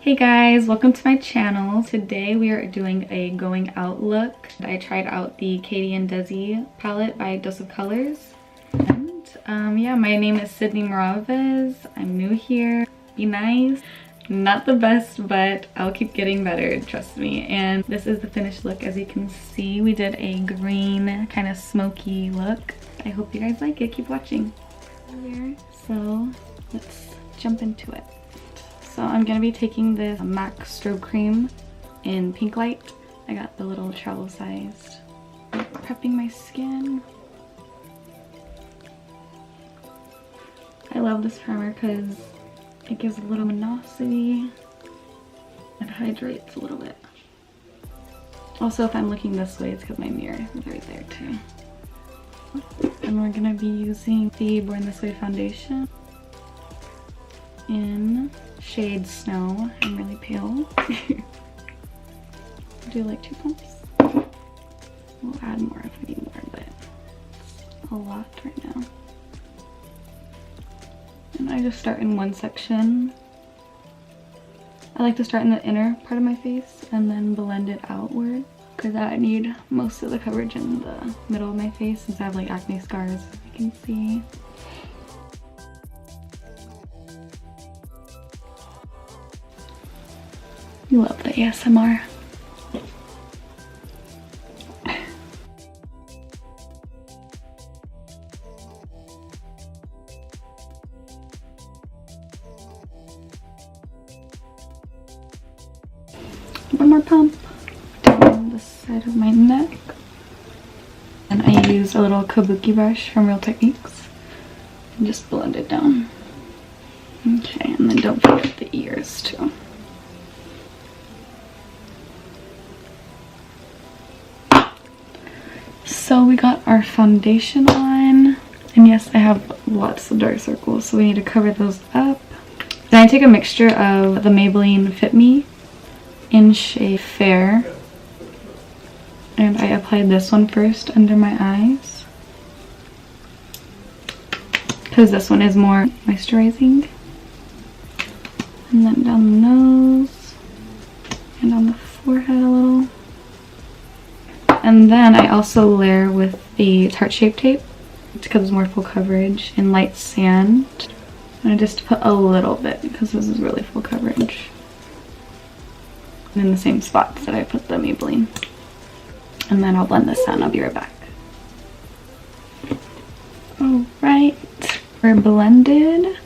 Hey guys, welcome to my channel. Today we are doing a going out look. I tried out the Katy and Desi palette by Dose Colors. And yeah, my name is Sydney Moravez. I'm new here. Be nice. Not the best, but I'll keep getting better, trust me. And this is the finished look. As you can see, we did a green kind of smoky look. I hope you guys like it. Keep watching. So let's jump into it. So I'm gonna be taking this MAC strobe cream in Pink Light. I got the little travel sized. Prepping my skin. I love this primer because it gives a little luminosity. It hydrates a little bit. Also, if I'm looking this way, it's because my mirror is right there too. And we're gonna be using the Born This Way foundation in shade Snow. I'm really pale. Do like 2 pumps. We'll add more if we need more, but it's a lot right now. And I just start in one section. I like to start in the inner part of my face and then blend it outward because I need most of the coverage in the middle of my face since I have like acne scars, as you can see. You love the ASMR. One more pump down the side of my neck. And I use a little kabuki brush from Real Techniques and just blend it down. Okay, and then don't forget the ears too. So we got our foundation on, and yes, I have lots of dark circles, so we need to cover those up. Then I take a mixture of the Maybelline Fit Me in shade Fair, and I applied this one first under my eyes because this one is more moisturizing, and then down the nose and on the forehead a little. And then I also layer with the Tarte Shape Tape because it's more full coverage in Light Sand. And I just put a little bit because this is really full coverage. And in the same spots that I put the Maybelline. And then I'll blend this out and I'll be right back. Alright, we're blended.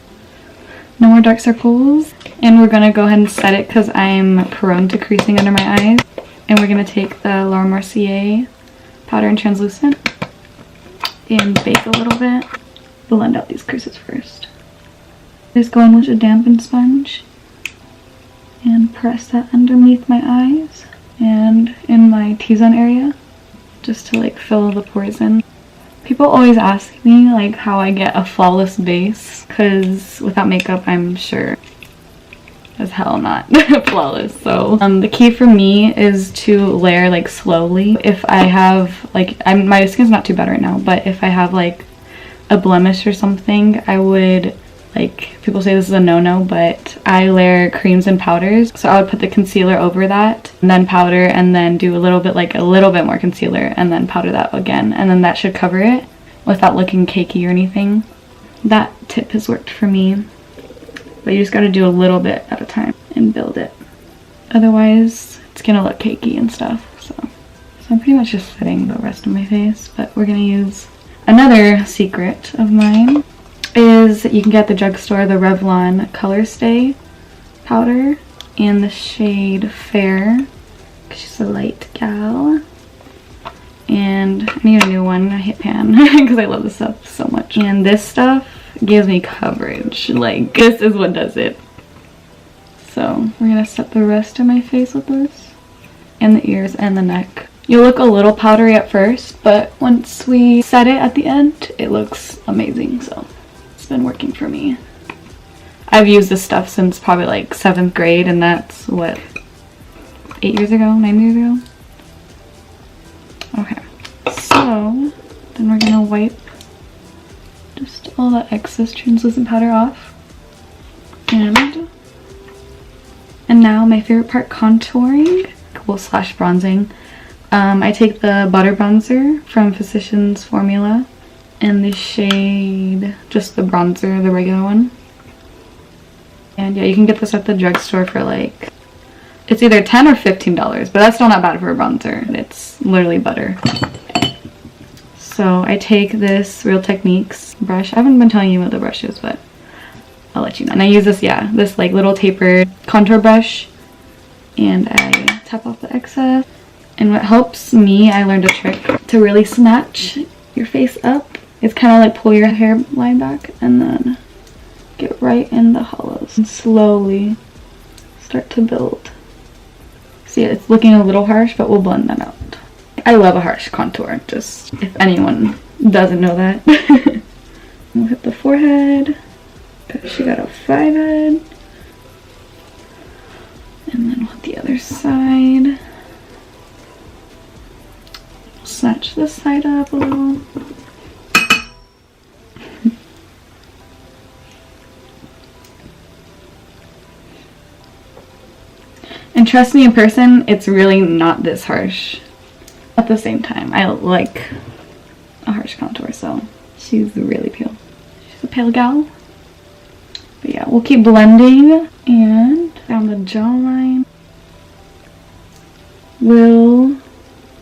No more dark circles. And we're going to go ahead and set it because I'm prone to creasing under my eyes. And we're going to take the Laura Mercier powder and translucent and bake a little bit. Blend out these creases first. Just go in with a dampened sponge and press that underneath my eyes and in my T-zone area just to like fill the pores in. People always ask me like how I get a flawless base because without makeup I'm sure as hell not flawless. So the key for me is to layer like slowly. If I have like my skin's not too bad right now, but if I have like a blemish or something, I would, like, people say this is a no-no, but I layer creams and powders. So I would put the concealer over that and then powder and then do a little bit more concealer and then powder that again, and then that should cover it without looking cakey or anything. That tip has worked for me. But you just gotta do a little bit at a time and build it. Otherwise, it's gonna look cakey and stuff. So I'm pretty much just setting the rest of my face. But we're gonna use another secret of mine is you can get at the drugstore the Revlon Color Stay powder in the shade Fair. Cause she's a light gal. And I need a new one. I hit pan because I love this stuff so much. And this stuff gives me coverage. Like, this is what does it. So we're gonna set the rest of my face with this and the ears and the neck. You'll look a little powdery at first, but once we set it at the end, it looks amazing. So it's been working for me. I've used this stuff since probably like 7th grade, and that's what, 8 years ago, 9 years ago. Okay, so then we're gonna wipe just all the excess translucent powder off. And And now my favorite part, contouring, well, slash bronzing. I take the butter bronzer from Physicians Formula in the shade, just the bronzer, the regular one. And yeah, you can get this at the drugstore for like, it's either $10 or $15, but that's still not bad for a bronzer. It's literally butter. So I take this Real Techniques brush. I haven't been telling you what the brush is, but I'll let you know. And I use this, yeah, this like little tapered contour brush, and I tap off the excess. And what helps me, I learned a trick to really snatch your face up. It's kind of like pull your hairline back and then get right in the hollows and slowly start to build. See, it's looking a little harsh, but we'll blend that out. I love a harsh contour, just if anyone doesn't know that. We'll hit the forehead. She got a 5 head. And then we'll hit the other side. Snatch this side up a little. And trust me, in person, it's really not this harsh. At the same time, I like a harsh contour, so she's really pale. She's a pale gal. But yeah, we'll keep blending, and down the jawline. We'll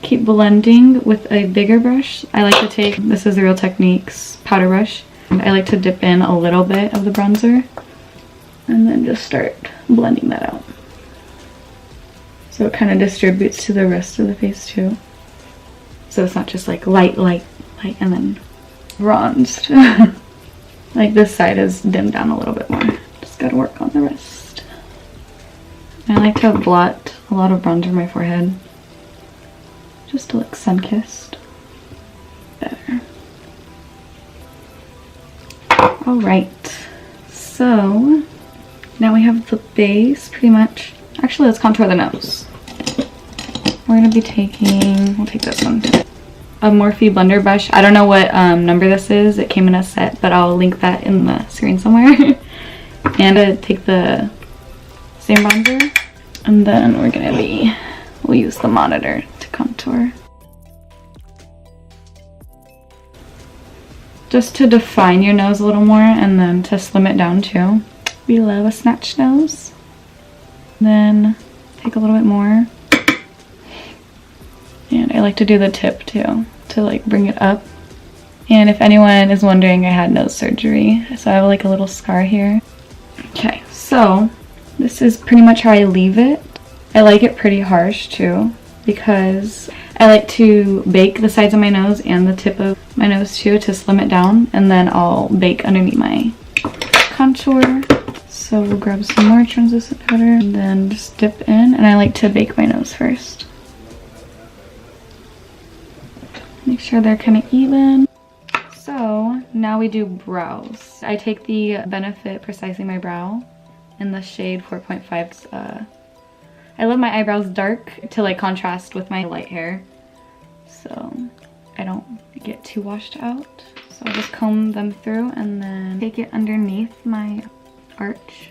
keep blending with a bigger brush. I like to take, this is the Real Techniques powder brush. And I like to dip in a little bit of the bronzer and then just start blending that out. So it kind of distributes to the rest of the face too. So it's not just like light, light, light, and then bronzed. Like this side is dimmed down a little bit more. Just gotta work on the rest. I like to blot a lot of bronzer on my forehead, just to look sun-kissed better. Alright, so now we have the base pretty much. Actually, let's contour the nose. We're gonna be taking, we'll take this one, a Morphe blender brush. I don't know what number this is. It came in a set, but I'll link that in the screen somewhere. And take the same bronzer, and then we'll use the monitor to contour. Just to define your nose a little more, and then to slim it down too. We love a snatched nose. Then take a little bit more. And I like to do the tip too, to like bring it up. And if anyone is wondering, I had nose surgery, so I have like a little scar here. Okay, so this is pretty much how I leave it. I like it pretty harsh too, because I like to bake the sides of my nose and the tip of my nose too to slim it down, and then I'll bake underneath my contour. So we'll grab some more translucent powder and then just dip in, and I like to bake my nose first. Make sure they're kind of even. So now we do brows. I take the Benefit Precisely My Brow in the shade 4.5. I love my eyebrows dark to like contrast with my light hair, so I don't get too washed out. So I just comb them through and then take it underneath my arch.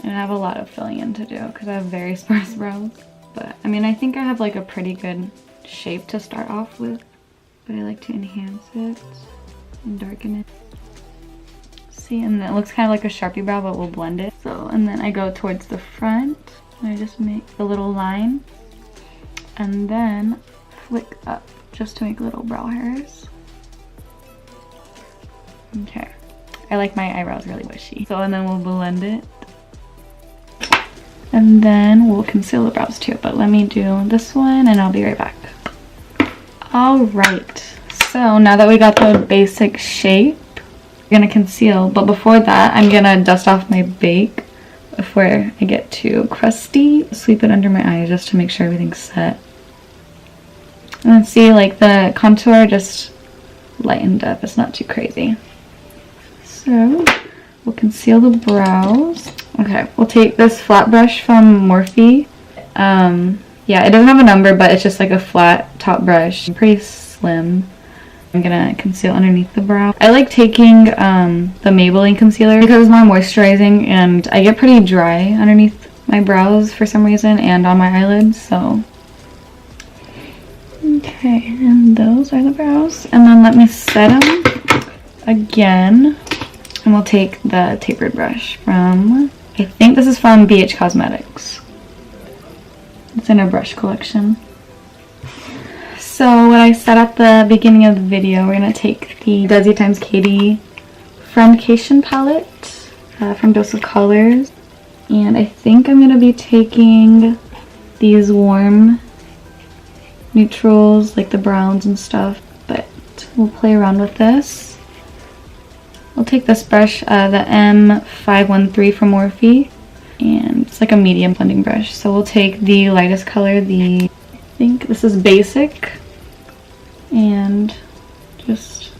And I have a lot of filling in to do because I have very sparse brows. But I mean, I think I have like a pretty good shape to start off with, but I like to enhance it and darken it. See, and it looks kind of like a Sharpie brow, but we'll blend it. So, and then I go towards the front, and I just make a little line, and then flick up just to make little brow hairs. Okay, I like my eyebrows really bushy. So, and then we'll blend it. And then we'll conceal the brows too, but let me do this one and I'll be right back. Alright, so now that we got the basic shape, we're gonna conceal, but before that I'm gonna dust off my bake before I get too crusty. Sweep it under my eyes just to make sure everything's set. And then see, like the contour just lightened up, it's not too crazy. So we'll conceal the brows. Okay, we'll take this flat brush from Morphe. Yeah, it doesn't have a number, but it's just like a flat top brush, pretty slim. I'm gonna conceal underneath the brow. I like taking the Maybelline concealer because it's more moisturizing, and I get pretty dry underneath my brows for some reason and on my eyelids, so. Okay, and those are the brows. And then let me set them again. And we'll take the tapered brush from, I think this is from BH Cosmetics. It's in our brush collection. So what I said at the beginning of the video, we're going to take the Desi x Katy Friendcation palette from Dose of Colors. And I think I'm going to be taking these warm neutrals, like the browns and stuff, but we'll play around with this. We'll take this brush, the M513 from Morphe, and it's like a medium blending brush. So we'll take the lightest color, I think this is Basic, and just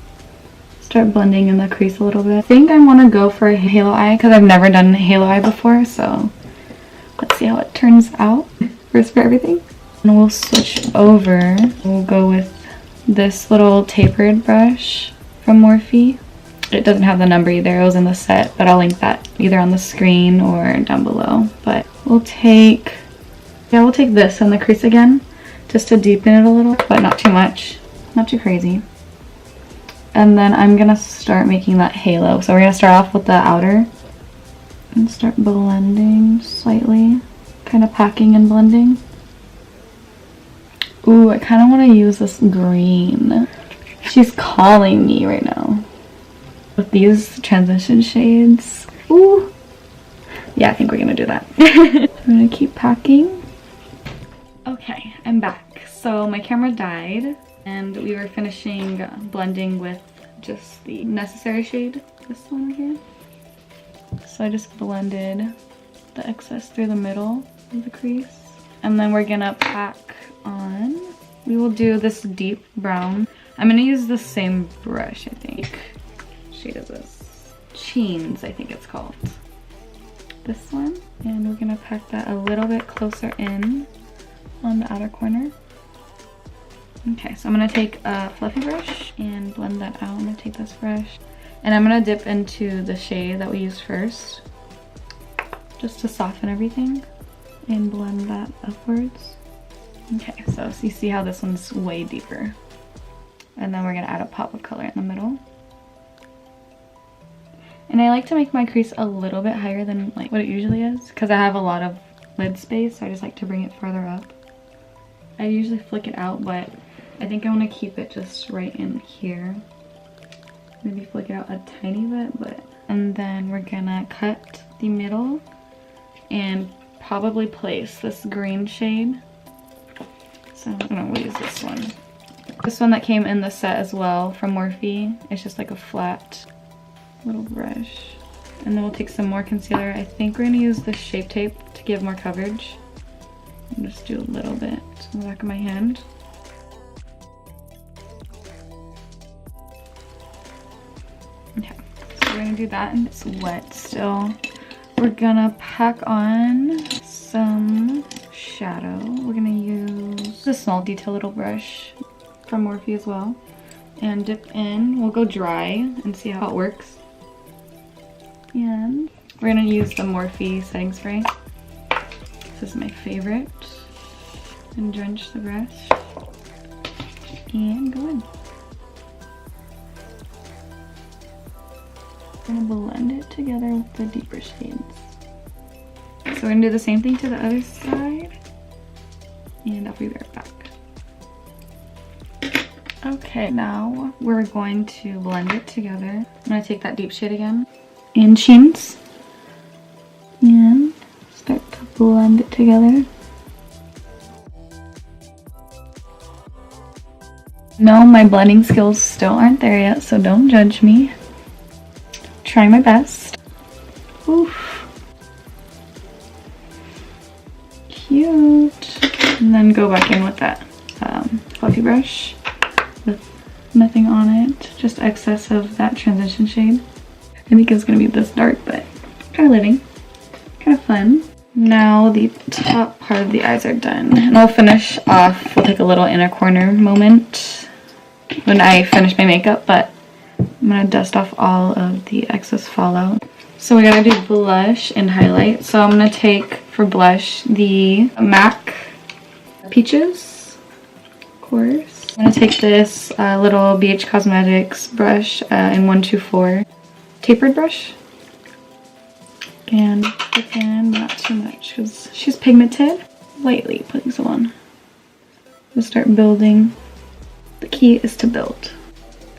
start blending in the crease a little bit. I think I want to go for a halo eye because I've never done a halo eye before, so let's see how it turns out. First for everything. And we'll switch over. We'll go with this little tapered brush from Morphe. It doesn't have the number either, it was in the set, but I'll link that either on the screen or down below. But we'll take this on the crease again, just to deepen it a little, but not too much, not too crazy. And then I'm gonna start making that halo. So we're gonna start off with the outer and start blending slightly, kind of packing and blending. Ooh, I kind of want to use this green. She's calling me right now. With these transition shades. Ooh. Yeah, I think we're going to do that. I'm going to keep packing. Okay, I'm back. So my camera died and we were finishing blending with just the necessary shade. This one here. So I just blended the excess through the middle of the crease. And then we're going to pack on. We will do this deep brown. I'm gonna use the same brush, I think. Shade is this? Cheens, I think it's called. This one. And we're gonna pack that a little bit closer in on the outer corner. Okay, so I'm gonna take a fluffy brush and blend that out. I'm gonna take this brush and I'm gonna dip into the shade that we used first, just to soften everything and blend that upwards. Okay, so you see how this one's way deeper. And then we're gonna add a pop of color in the middle. And I like to make my crease a little bit higher than like what it usually is, because I have a lot of lid space, so I just like to bring it farther up. I usually flick it out, but I think I want to keep it just right in here. Maybe flick it out a tiny bit, but... And then we're gonna cut the middle and probably place this green shade. So I'm gonna use this one. This one that came in the set as well from Morphe. It's just like a flat little brush. And then we'll take some more concealer. I think we're gonna use the Shape Tape to give more coverage. And just do a little bit on the back of my hand. Okay, so we're gonna do that and it's wet still. We're gonna pack on some shadow. We're gonna use a small detail little brush from Morphe as well and dip in. We'll go dry and see how it works. And we're gonna use the Morphe setting spray. This is my favorite. And drench the brush and go in. I'm gonna blend it together with the deeper shades. So we're gonna do the same thing to the other side, and I'll be right back. Okay, now we're going to blend it together. I'm gonna take that deep shade again in Cheens and start to blend it together. No, my blending skills still aren't there yet, so don't judge me. Trying my best. Oof. Cute. And then go back in with that fluffy brush with nothing on it, just excess of that transition shade. I think it's gonna be this dark, but kind of living, kind of fun. Now the top part of the eyes are done, and we'll finish off. We'll take a little inner corner moment when I finish my makeup, but I'm gonna dust off all of the excess fallout. So we're gonna do blush and highlight. So I'm gonna take for blush the MAC Peaches, of course. I'm gonna take this little BH Cosmetics brush in 124 tapered brush. And put in, but not too much because she's pigmented. Lightly putting some on. Just start building. The key is to build.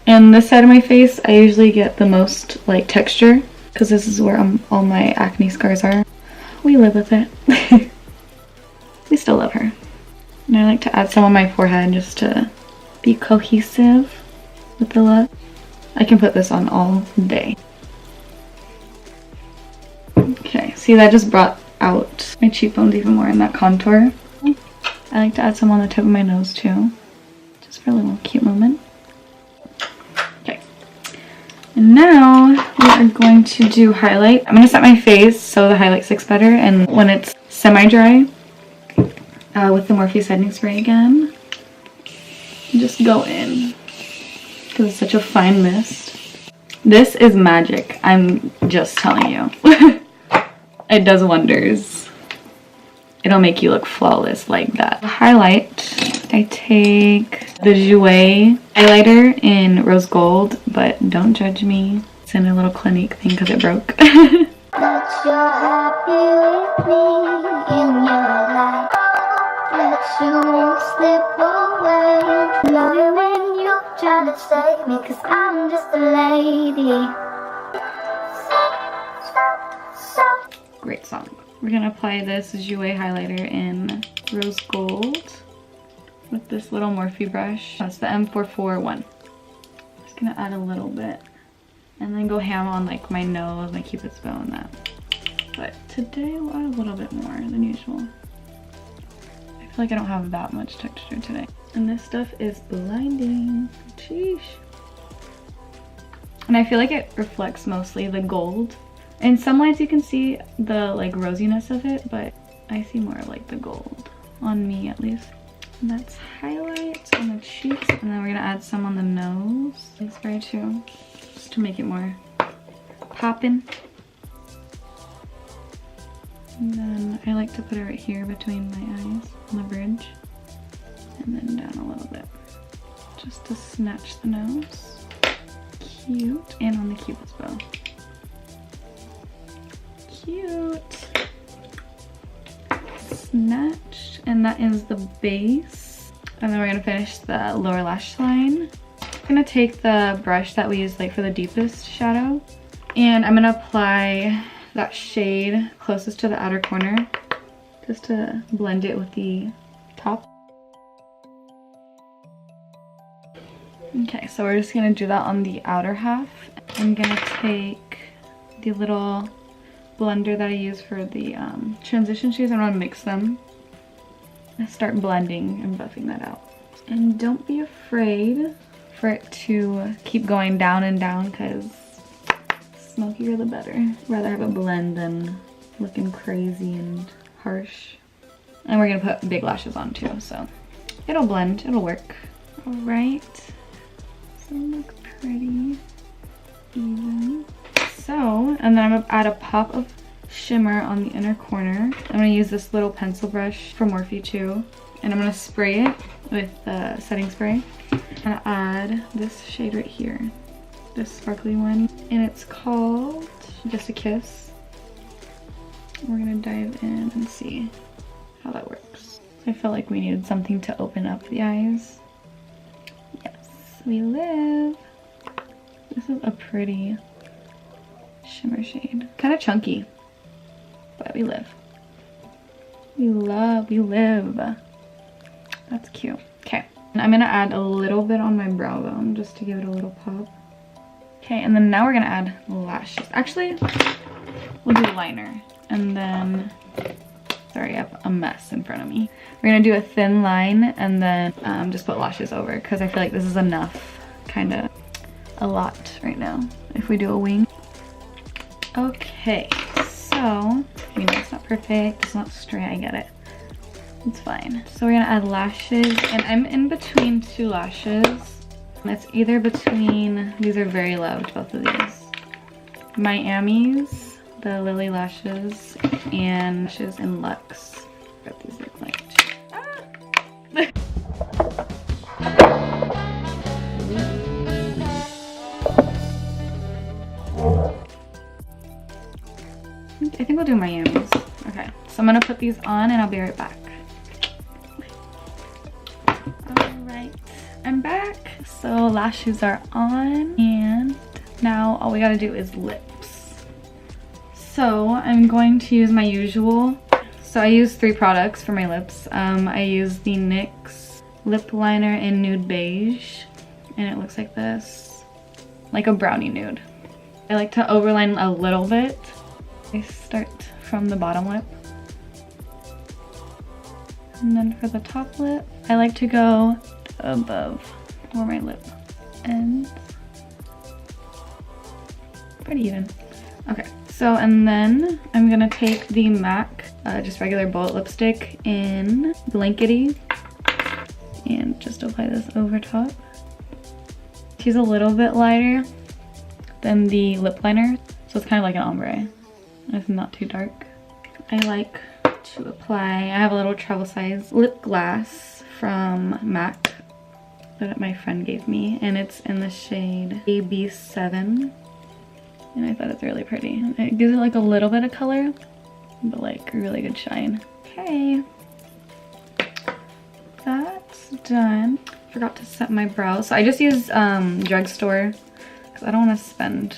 And this side of my face, I usually get the most like texture because this is where all my acne scars are. We live with it. We still love her. And I like to add some on my forehead just to be cohesive with the look. I can put this on all day. Okay, see that just brought out my cheekbones even more in that contour. I like to add some on the tip of my nose too, just for a little cute moment. Okay, and now we are going to do highlight. I'm going to set my face so the highlight sticks better, and when it's semi-dry, with the Morphe setting spray again, just go in because it's such a fine mist. This is magic, I'm just telling you. It does wonders. It'll make you look flawless like that. The highlight, I take the Jouer highlighter in rose gold, but don't judge me. It's in a little Clinique thing because it broke. That you're happy with me in your life. That you won't slip away. Love you when you're trying to save me, cause I'm just a lady. Great song. We're gonna apply this Jouer highlighter in rose gold with this little Morphe brush. That's the M441. Just gonna add a little bit and then go ham on like my nose, my cupid's bow and that. But today we'll add a little bit more than usual. I feel like I don't have that much texture today. And this stuff is blinding. Sheesh. And I feel like it reflects mostly the gold. In some lights you can see the like rosiness of it, but I see more like the gold on me at least. And that's highlights on the cheeks, and then we're gonna add some on the nose. This spray too, just to make it more poppin'. And then I like to put it right here between my eyes on the bridge, and then down a little bit, just to snatch the nose. Cute, and on the cupid's bow. Cute. Snatched, and that is the base. And then we're gonna finish the lower lash line. I'm gonna take the brush that we used like for the deepest shadow, and I'm gonna apply that shade closest to the outer corner just to blend it with the top. Okay, so we're just gonna do that on the outer half. I'm gonna take the little blender that I use for the transition shades. I'm gonna mix them and start blending and buffing that out. And don't be afraid for it to keep going down and down, because smokier the better. I'd rather have a blend than looking crazy and harsh. And we're gonna put big lashes on too, so it'll blend, it'll work. All right, so it looks pretty even. So, and then I'm gonna add a pop of shimmer on the inner corner. I'm gonna use this little pencil brush from Morphe too, and I'm gonna spray it with the setting spray. I'm gonna add this shade right here, this sparkly one, and it's called Just a Kiss. We're gonna dive in and see how that works. I felt like we needed something to open up the eyes. Yes, we live. This is a pretty shimmer shade. Kind of chunky, but we live. We live. That's cute. Okay, and I'm gonna add a little bit on my brow bone just to give it a little pop. Okay, and then now we're gonna add lashes. Actually, we'll do liner. And then, sorry, I have a mess in front of me. We're gonna do a thin line and then just put lashes over, because I feel like this is enough, kind of a lot right now if we do a wing. Okay, so, you know, it's not perfect, it's not straight, I get it. It's fine. So we're gonna add lashes, and I'm in between two lashes. It's either between, these are very loved, both of these. Miami's, the Lily Lashes, and Lashes in Luxe. What these look like. I think we'll do Miami's. Okay, so I'm gonna put these on and I'll be right back. Alright, I'm back. So lashes are on and now all we gotta do is lips. So I'm going to use my usual. So I use 3 products for my lips. I use the NYX lip liner in Nude Beige and it looks like this, like a brownie nude. I like to overline a little bit. I start from the bottom lip. And then for the top lip, I like to go above where my lip ends. Pretty even. Okay, so and then I'm gonna take the MAC, just regular bullet lipstick in Blankety and just apply this over top. She's a little bit lighter than the lip liner, so it's kind of like an ombre. It's not too dark. I like to apply, I have a little travel size lip gloss from MAC that my friend gave me, and it's in the shade AB7, and I thought it's really pretty. It gives it like a little bit of color, but like really good shine. Okay, that's done. Forgot to set my brows, so I just use drugstore because I don't want to spend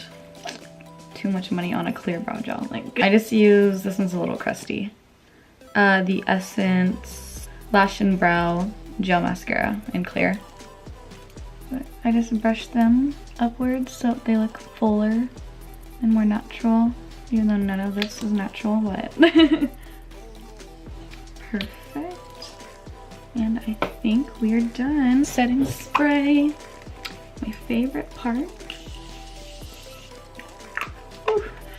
too much money on a clear brow gel. Like, I just use, this one's a little crusty, the Essence Lash and Brow Gel Mascara in clear. But I just brush them upwards so they look fuller and more natural, even though none of this is natural, but perfect. And I think we're done. Setting spray, my favorite part.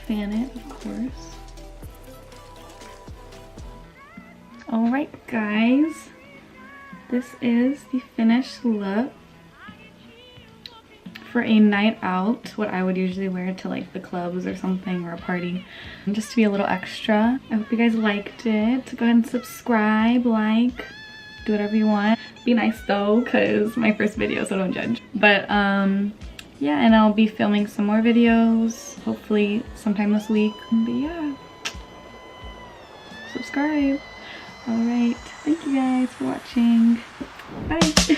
Fan it, of course. Alright guys, this is the finished look for a night out, what I would usually wear to like the clubs or something, or a party, and just to be a little extra. I hope you guys liked it. Go ahead and subscribe, like, do whatever you want. Be nice though, because my first video, so don't judge. But yeah, and I'll be filming some more videos, hopefully sometime this week. But yeah, subscribe. Alright, thank you guys for watching. Bye.